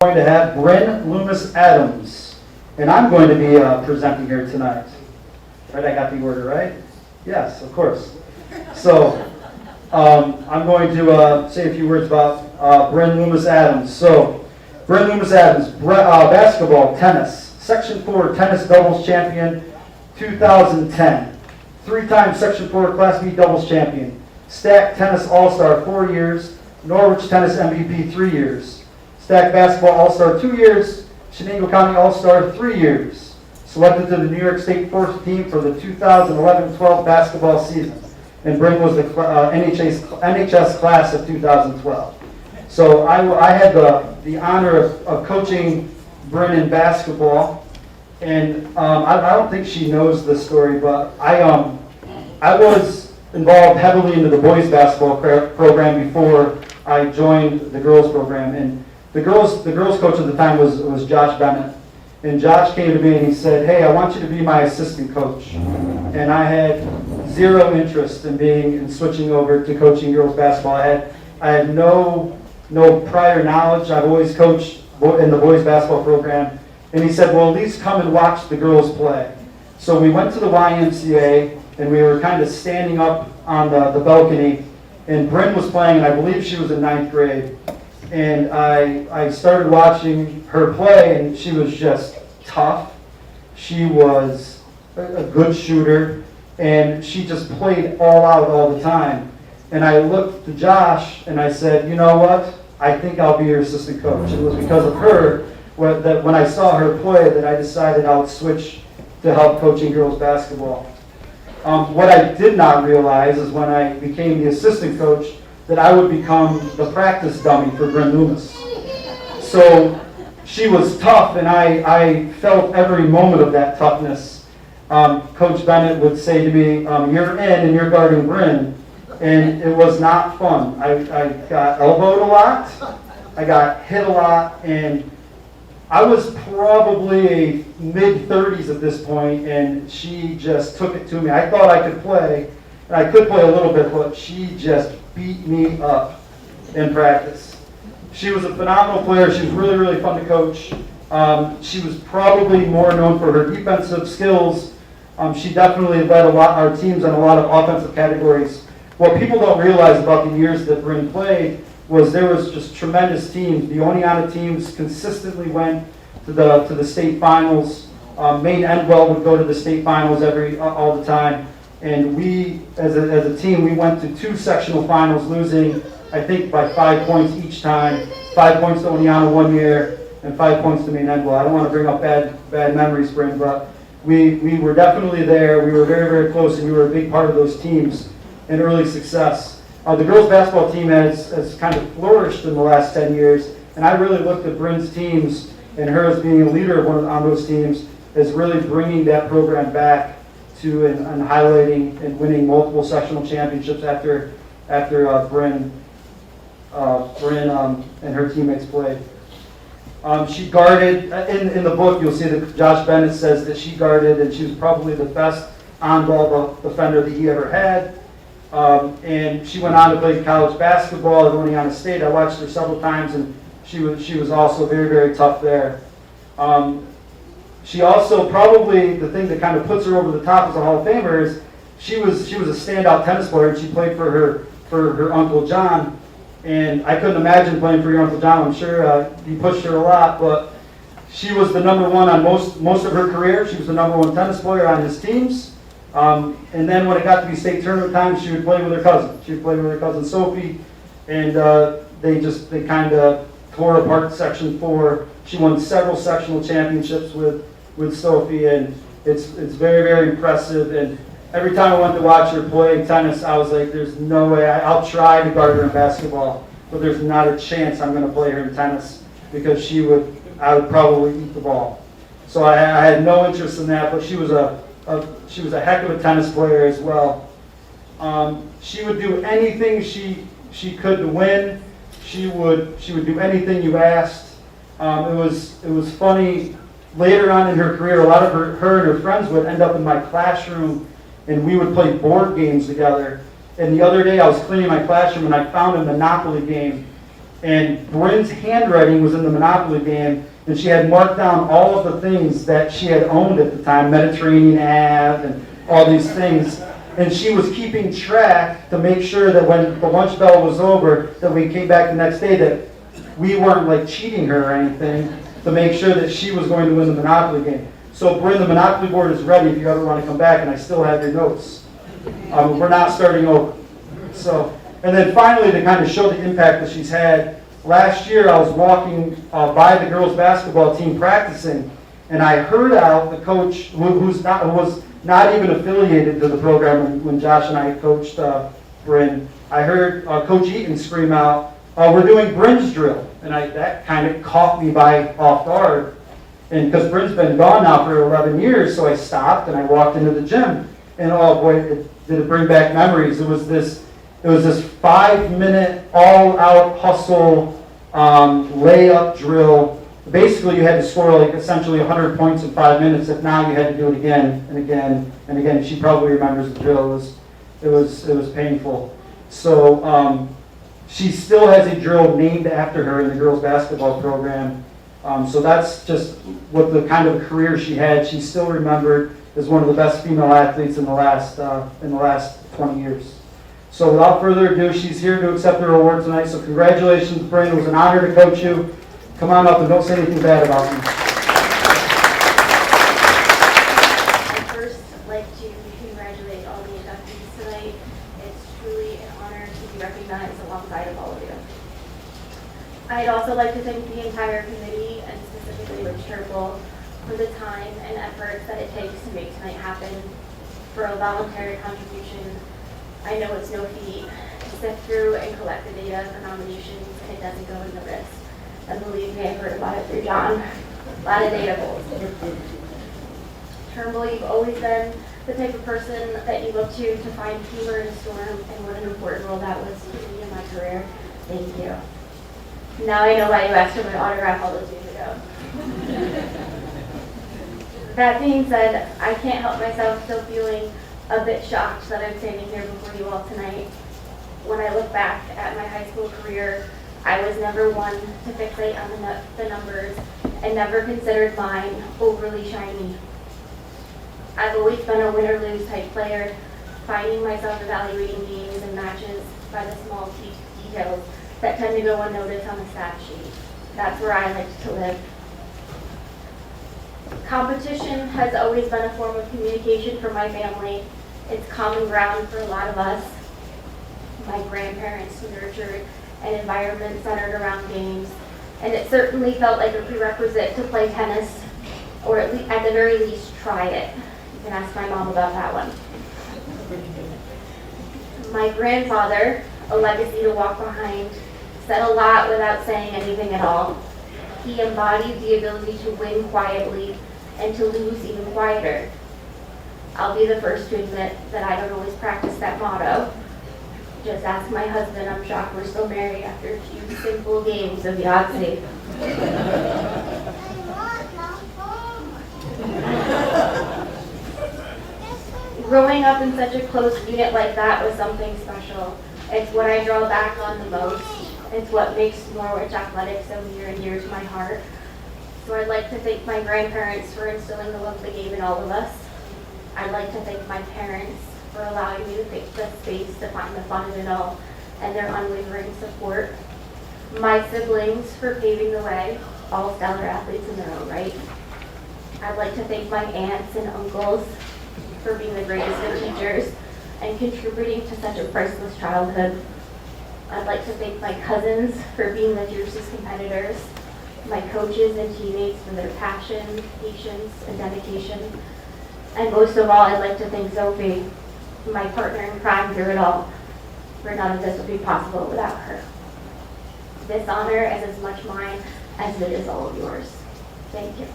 going to have Bryn Loomis Adams, and I'm going to be presenting here tonight. Right, I got the order right? Yes, of course. So, I'm going to say a few words about Bryn Loomis Adams. So, Bryn Loomis Adams, basketball, tennis, Section 4 tennis doubles champion, 2010. Three-time Section 4 Class B doubles champion. Stack tennis all-star 4 years. Norwich tennis MVP 3 years. Stack basketball all-star 2 years. Shenango County all-star 3 years. Selected to the New York State fourth team for the 2011-12 basketball season. And Bryn was the NHS Class of 2012. So I had the honor of coaching Bryn in basketball. And I don't think she knows this story, but I was involved heavily into the boys basketball program before I joined the girls program. And the girls coach at the time was Josh Bennett. And Josh came to me and he said, "Hey, I want you to be my assistant coach." And I had zero interest in switching over to coaching girls basketball. I had no prior knowledge. I've always coached in the boys basketball program. And he said, "Well, at least come and watch the girls play." So we went to the YMCA and we were kind of standing up on the balcony. And Bryn was playing, and I believe she was in 9th grade. And I started watching her play, and she was just tough. She was a good shooter, and she just played all out all the time. And I looked to Josh, and I said, "You know what? I think I'll be your assistant coach." It was because of her that when I saw her play that I decided I would switch to help coaching girls basketball. What I did not realize is when I became the assistant coach that I would become the practice dummy for Bryn Loomis. So she was tough, and I felt every moment of that toughness. Coach Bennett would say to me, "You're in and you're guarding Bryn," and it was not fun. I got elbowed a lot, I got hit a lot, and I was probably mid-30s at this point, and she just took it to me. I thought I could play, and I could play a little bit, but she just beat me up in practice. She was a phenomenal player. She was really, really fun to coach. She was probably more known for her defensive skills. She definitely led our teams in a lot of offensive categories. What people don't realize about the years that Bryn played was there was just tremendous teams. The Oneonta teams consistently went to the state finals. Maine Endwell would go to the state finals all the time. And we, as a team, we went to 2 sectional finals, losing, I think, by 5 points each time. 5 points to Oneonta one year, and 5 points to Maine Endwell. I don't want to bring up bad memories, Bryn, but we were definitely there. We were very, very close, and we were a big part of those teams and early success. The girls basketball team has kind of flourished in the last 10 years, and I really looked at Bryn's teams and her as being a leader on those teams as really bringing that program back to and highlighting and winning multiple sectional championships after Bryn and her teammates played. She guarded, in the book you'll see that Josh Bennett says that she guarded, and she was probably the best on-ball defender that he ever had. And she went on to play college basketball at Oneonta State. I watched her several times, and she was also very, very tough there. She also, probably the thing that kind of puts her over the top as a Hall of Famer is she was a standout tennis player, and she played for her Uncle John. And I couldn't imagine playing for your Uncle John. I'm sure he pushed her a lot, but she was the number one on most of her career. She was the number one tennis player on his teams. And then when it got to be state tournament time, she would play with her cousin. She would play with her cousin Sophie, and they kind of tore apart Section 4. She won several sectional championships with Sophie, and it's very, very impressive. And every time I went to watch her play tennis, I was like, "There's no way. I'll try to guard her in basketball, but there's not a chance I'm going to play her in tennis because I would probably eat the ball." So I had no interest in that, but she was a heck of a tennis player as well. She would do anything she could to win. She would do anything you asked. It was funny. Later on in her career, a lot of her and her friends would end up in my classroom, and we would play board games together. And the other day, I was cleaning my classroom, and I found a Monopoly game And Bryn's handwriting was in the Monopoly game, and she had marked down all of the things that she had owned at the time, Mediterranean Ave and all these things. And she was keeping track to make sure that when the lunch bell was over, that we came back the next day, that we weren't like cheating her or anything, to make sure that she was going to win the Monopoly game. So Bryn, the Monopoly board is ready if you ever want to come back, and I still have your notes. We're not starting over. So, and then finally, to kind of show the impact that she's had, last year I was walking by the girls' basketball team practicing, and I heard out the coach, who was not even affiliated to the program when Josh and I coached Bryn. I heard Coach Eaton scream out, "We're doing Bryn's drill," and that kind of caught me off guard. And because Bryn's been gone now for 11 years, so I stopped and I walked into the gym, and oh boy, did it bring back memories. It was this 5-minute all-out hustle layup drill. Basically, you had to score like essentially 100 points in 5 minutes. If not, you had to do it again and again and again. She probably remembers the drill. It was painful. So she still has a drill named after her in the girls' basketball program. So that's just what the kind of career she had. She's still remembered as one of the best female athletes in the last 20 years. So without further ado, she's here to accept her award tonight. So congratulations, Bryn. It was an honor to coach you. Come on up and don't say anything bad about me. I'd first like to congratulate all the inductees tonight. It's truly an honor to be recognized alongside of all of you. I'd also like to thank the entire committee, and specifically Rich Turple, for the time and effort that it takes to make tonight happen, for a voluntary contribution. I know it's no feat to sift through and collect the data for nominations, and it doesn't go unnoticed. And believe me, I've heard about it through John. A lot of data pulls. Turnbull, you've always been the type of person that you look to find humor in a storm, and what an important role that was to me in my career. Thank you. Now I know why you asked for my autograph all those years ago. That being said, I can't help myself still feeling a bit shocked that I'm standing here before you all tonight. When I look back at my high school career, I was never one to fixate on the numbers and never considered mine overly shiny. I've always been a win-or-lose type player, finding myself evaluating games and matches by the small details that tend to go unnoticed on the stat sheet. That's where I like to live. Competition has always been a form of communication for my family. It's common ground for a lot of us. My grandparents nurtured an environment centered around games, and it certainly felt like a prerequisite to play tennis, or at the very least try it. You can ask my mom about that one. My grandfather, a legacy to walk behind, said a lot without saying anything at all. He embodied the ability to win quietly and to lose even quieter. I'll be the first to admit that I don't always practice that motto. Just ask my husband. I'm shocked we're still married after a few simple games of Yahtzee. Growing up in such a close unit like that was something special. It's what I draw back on the most. It's what makes Norwich athletics so near and dear to my heart. So I'd like to thank my grandparents for instilling the love of the game in all of us. I'd like to thank my parents for allowing me to take the space to find the fun in it all, and their unwavering support. My siblings for paving the way, all stellar athletes in their own right. I'd like to thank my aunts and uncles for being the greatest of teachers and contributing to such a priceless childhood. I'd like to thank my cousins for being the fiercest competitors, my coaches and teammates for their passion, patience, and dedication. And most of all, I'd like to thank Sophie, my partner in crime through it all, for none of this would be possible without her. This honor is as much mine as it is all of yours. Thank you.